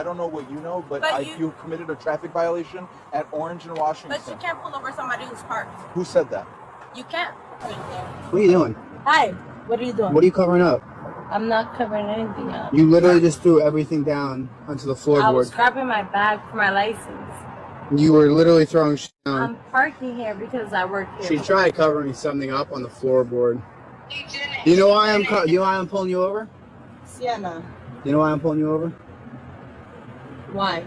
don't know what you know, but you committed a traffic violation at Orange and Washington. But you can't pull over somebody who's parked. Who said that? You can't. What are you doing? Hi. What are you doing? What are you covering up? I'm not covering anything up. You literally just threw everything down onto the floorboard. I was grabbing my bag for my license. You were literally throwing shit down. I'm parking here because I work here. She tried covering something up on the floorboard. You know why I'm pulling you over? Sienna. You know why I'm pulling you over? Why?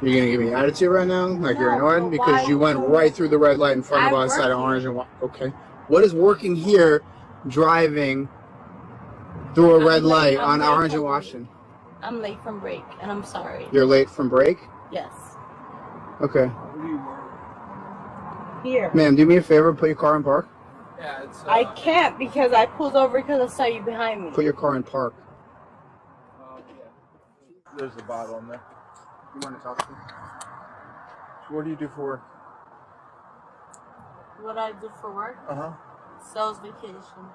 You're gonna give me attitude right now, like you're annoyed because you went right through the red light in front of us at Orange and okay. What is working here, driving through a red light on Orange and Washington? I'm late from break, and I'm sorry. You're late from break? Yes. Okay. Here. Ma'am, do me a favor, put your car in park. Yeah, it's. I can't because I pulled over because I saw you behind me. Put your car in park. There's a bottle in there. You want to talk to me? What do you do for work? What I do for work? Sales vacation.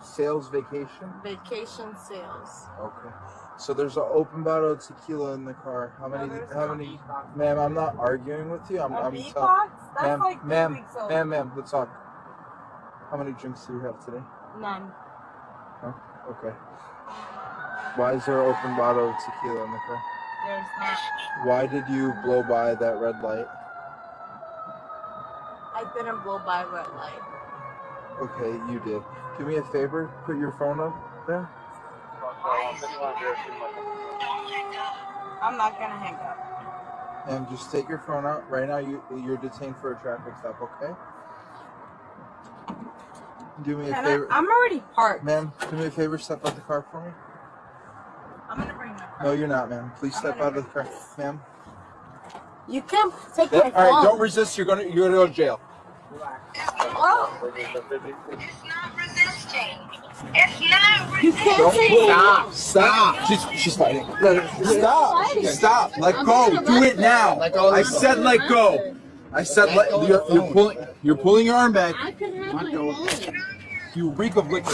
Sales vacation? Vacation sales. Okay. So there's an open bottle of tequila in the car. How many, ma'am, I'm not arguing with you. I'm beatbox? That's like 3 weeks old. Ma'am, let's talk. How many drinks do you have today? None. Oh, okay. Why is there an open bottle of tequila in the car? There's not. Why did you blow by that red light? I didn't blow by a red light. Okay, you did. Do me a favor, put your phone up there. I'm not gonna hang up. And just take your phone out. Right now, you're detained for a traffic stop, okay? Do me a favor. I'm already parked. Ma'am, do me a favor, step out the car for me. I'm gonna bring my car. No, you're not, ma'am. Please step out of the car, ma'am. You can't take my phone. All right, don't resist. You're gonna go to jail. Oh. It's not resisting. It's not You resisting. can't take Stop. She's fighting. Stop. Let go. Do it now. I said let go. I said you're pulling your arm back. I can have my phone. You reek of liquor.